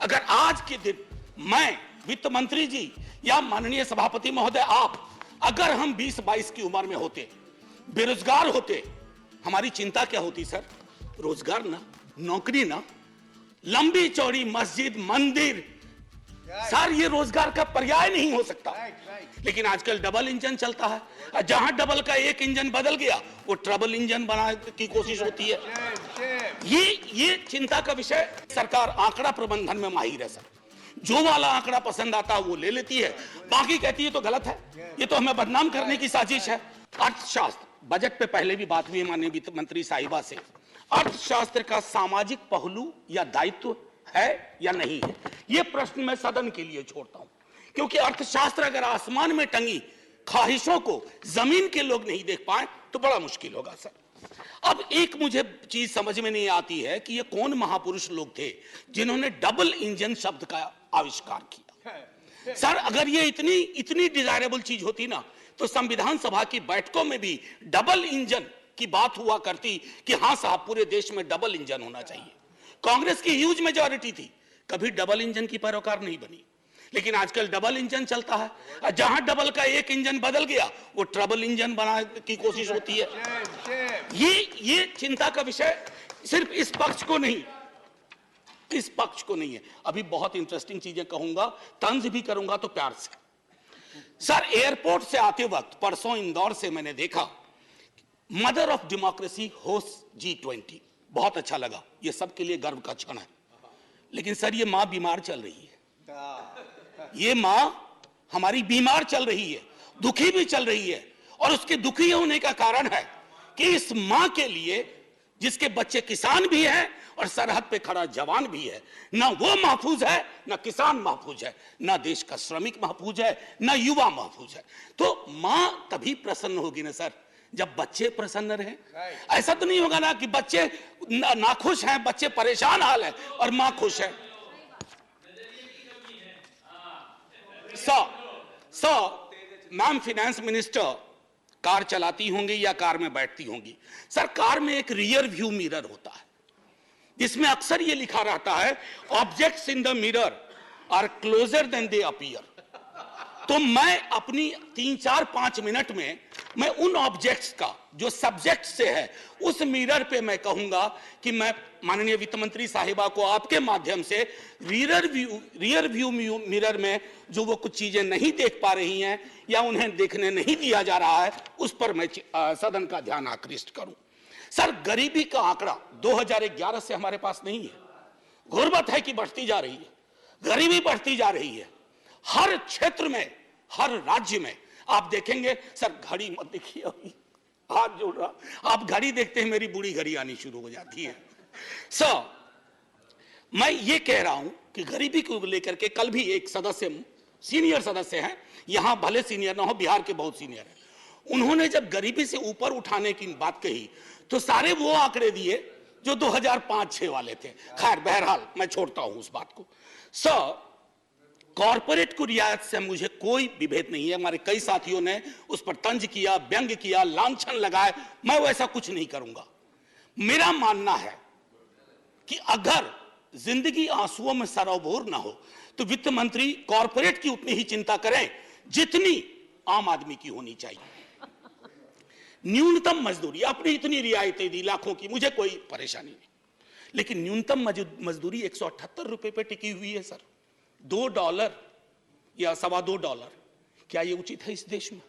अगर आज के दिन मैं, वित्त मंत्री जी या माननीय सभापति महोदय आप, अगर हम 20-22 की उम्र में होते, बेरोजगार होते, हमारी चिंता क्या होती सर? रोजगार ना, नौकरी ना, लंबी चौड़ी मस्जिद, मंदिर, सर ये रोजगार का पर्याय नहीं हो सकता। लेकिन आजकल डबल इंजन चलता है, जहां डबल का एक इंजन बदल गया वो ट्रबल इंजन बनाने की कोशिश होती है। ये चिंता का विषय। सरकार आंकड़ा प्रबंधन में माहिर है सर, जो वाला आंकड़ा पसंद आता है वो ले लेती है, बाकी कहती है तो गलत है, ये तो हमें बदनाम करने की साजिश है। अर्थशास्त्र, बजट पे पहले भी बात हुई है माननीय वित्त मंत्री साहिबा से, अर्थशास्त्र का सामाजिक पहलू या दायित्व है या नहीं है, यह प्रश्न मैं सदन के लिए छोड़ता हूं, क्योंकि अर्थशास्त्र अगर आसमान में टंगी ख्वाहिशों को जमीन के लोग नहीं देख पाए तो बड़ा मुश्किल होगा सर। अब एक मुझे चीज समझ में नहीं आती है कि ये कौन महापुरुष लोग थे जिन्होंने डबल इंजन शब्द का आविष्कार किया। सर अगर ये इतनी डिजायरेबल चीज होती ना तो संविधान सभा की बैठकों में भी डबल इंजन की बात हुआ करती कि हां साहब पूरे देश में डबल इंजन होना चाहिए। कांग्रेस की ह्यूज मेजॉरिटी थी, कभी डबल इंजन की पैरोकार नहीं बनी। लेकिन आजकल डबल इंजन चलता है, जहां डबल का एक इंजन बदल गया वो ट्रबल इंजन बनाने की कोशिश होती है। ये चिंता का विषय सिर्फ इस पक्ष को नहीं, इस पक्ष को नहीं है। अभी बहुत इंटरेस्टिंग चीजें कहूंगा, तंज भी करूंगा तो प्यार से। सर एयरपोर्ट से आते वक्त परसों इंदौर से मैंने देखा mother of democracy host G20, बहुत अच्छा लगा, ये सबके लिए गर्व का क्षण है। लेकिन सर ये मां बीमार चल रही है, ये मां हमारी बीमार चल रही है, दुखी भी चल रही है, और उसके दुखी होने का कारण है कि इस मां के लिए जिसके बच्चे किसान भी हैं और सरहद पे खड़ा जवान भी है, ना वो महफूज है, ना किसान महफूज है, ना देश का श्रमिक महफूज है, ना युवा महफूज है। तो मां तभी प्रसन्न होगी ना सर जब बच्चे प्रसन्न रहें। ऐसा तो नहीं होगा ना कि बच्चे नाखुश हैं, बच्चे परेशान हाल है और मां खुश है। मैम फिनेंस मिनिस्टर कार चलाती होंगी या कार में बैठती होंगी। सर कार में एक रियर व्यू मिरर होता है जिसमें अक्सर ये लिखा रहता है objects in the mirror are closer than they appear. तो मैं अपनी 3-4-5 मिनट में मैं उन ऑब्जेक्ट्स का जो सब्जेक्ट से है उस मिरर पे मैं कहूंगा कि मैं माननीय वित्त मंत्री साहिबा को आपके माध्यम से रियर व्यू मिरर में जो वो कुछ चीजें नहीं देख पा रही हैं या उन्हें देखने नहीं दिया जा रहा है उस पर मैं सदन का ध्यान आकृष्ट करूं। सर गरीबी का आंकड़ा 2011 से हमारे पास नहीं है, गुर्बत है कि बढ़ती जा रही है, गरीबी बढ़ती जा रही है हर क्षेत्र में, हर राज्य में। आप देखेंगे सर, घड़ी मत देखिए, हाथ जोड़ रहा, आप घड़ी देखते हैं मेरी बूढ़ी घड़ी आनी शुरू हो जाती है। सर मैं ये कह रहा हूं कि गरीबी को लेकर के कल भी एक सदस्य, सीनियर सदस्य हैं, यहां भले सीनियर ना हो, बिहार के बहुत सीनियर हैं, उन्होंने जब गरीबी से ऊपर उठाने की बात कही तो सारे वो आंकड़े दिए जो 2005-6 वाले थे। खैर बहरहाल मैं छोड़ता हूं उस बात को। सर कॉर्पोरेट को रियायत से मुझे कोई विभेद नहीं है, हमारे कई साथियों ने उस पर तंज किया, व्यंग किया, लांछन लगाए, मैं वैसा कुछ नहीं करूंगा। मेरा मानना है कि अगर जिंदगी आंसुओं में सरोबोर ना हो तो वित्त मंत्री कॉर्पोरेट की उतनी ही चिंता करें जितनी आम आदमी की होनी चाहिए। न्यूनतम मजदूरी, आपने इतनी रियायतें दी लाखों की, मुझे कोई परेशानी नहीं, लेकिन न्यूनतम मजदूरी 178 रुपए पे टिकी हुई है सर। $2 या $2.25, क्या ये उचित है इस देश में?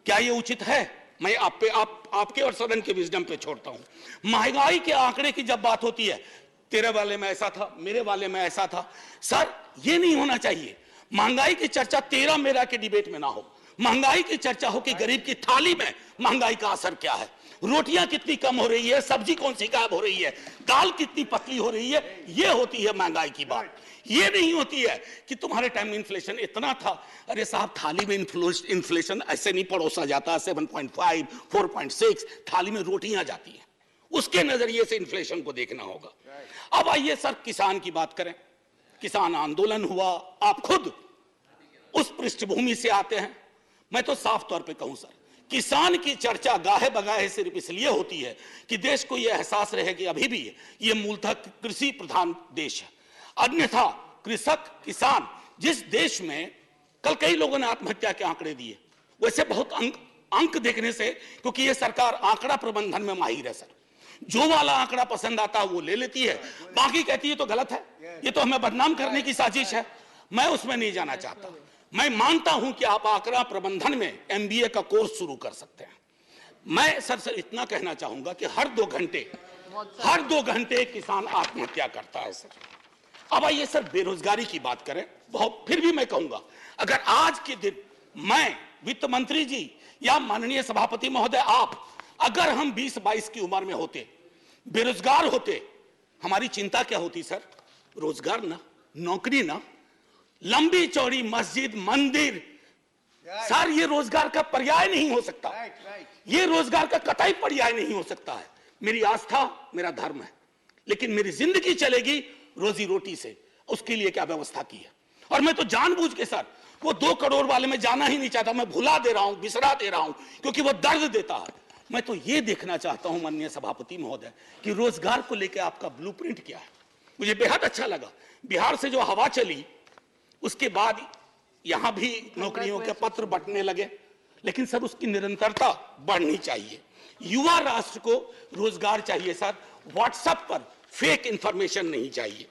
क्या ये उचित है? मैं आपके और सदन के विजडम पे छोड़ता हूं। महंगाई के आंकड़े की जब बात होती है, तेरे वाले में ऐसा था, मेरे वाले में ऐसा था, सर ये नहीं होना चाहिए। महंगाई की चर्चा तेरा मेरा के डिबेट में ना हो, महंगाई की चर्चा हो कि गरीब की थाली में महंगाई का असर क्या है, रोटियां कितनी कम हो रही है, सब्जी कौन सी गायब हो रही है, दाल कितनी पतली हो रही है, ये होती है महंगाई की बात। ये नहीं होती है कि तुम्हारे टाइम में इन्फ्लेशन इतना था। अरे साहब थाली में इन्फ्लेशन ऐसे नहीं परोसा जाता, 7.5 4.6 थाली में रोटियां जाती हैं, उसके नजरिए से इन्फ्लेशन को देखना होगा। अब आइए सर किसान की बात करें। किसान आंदोलन हुआ, आप खुद उस पृष्ठभूमि से आते हैं। मैं तो साफ तौर पे कहूं सर, किसान की चर्चा गाहे बगाहे सिर्फ इसलिए होती है कि देश को यह एहसास रहे कि अभी भी ये मूलतः कृषि प्रधान देश है। अन्यथा कृषक किसान, जिस देश में कल कई लोगों ने आत्महत्या के आंकड़े दिए, वैसे बहुत अंक देखने से, क्योंकि ये सरकार आंकड़ा प्रबंधन में माहिर है सर, जो वाला आंकड़ा पसंद आता है वो ले लेती है, बाकी कहती है तो गलत है, ये तो हमें बदनाम करने की साजिश है। मैं उसमें नहीं जाना चाहता। मैं मानता हूं कि आप आंकड़ा प्रबंधन में एमबीए का कोर्स शुरू कर सकते हैं। मैं सर इतना कहना चाहूंगा कि हर 2 घंटे किसान आत्महत्या करता है सर। अब आइए सर बेरोजगारी की बात करें। बहुत फिर भी मैं कहूंगा, अगर आज के दिन मैं, वित्त मंत्री जी या माननीय सभापति महोदय आप, अगर हम 20-22 की उम्र में होते, बेरोजगार होते, हमारी चिंता क्या होती सर? रोजगार ना, नौकरी ना, लंबी चौड़ी मस्जिद मंदिर, सर ये रोजगार का पर्याय नहीं हो सकता। ये रोजगार का कतई पर्याय नहीं हो सकता है। मेरी आस्था मेरा धर्म है, लेकिन मेरी जिंदगी चलेगी रोजी रोटी से। उसके लिए क्या व्यवस्था की है? और मैं तो जानबूझ के सर वो 2 करोड़ वाले में जाना ही नहीं चाहता। मैं भुला दे रहा हूं, बिसरा दे रहा हूं, क्योंकि वो दर्द देता है। मैं तो ये देखना चाहता हूं माननीय सभापति महोदय कि रोजगार को लेकर आपका ब्लूप्रिंट क्या है। मुझे बेहद अच्छा लगा बिहार से जो हवा चली, उसके बाद यहां भी नौकरियों के पत्र बंटने लगे, लेकिन सर उसकी निरंतरता बढ़नी चाहिए। युवा राष्ट्र को रोजगार चाहिए सर, व्हाट्सएप पर फेक इंफॉर्मेशन नहीं चाहिए।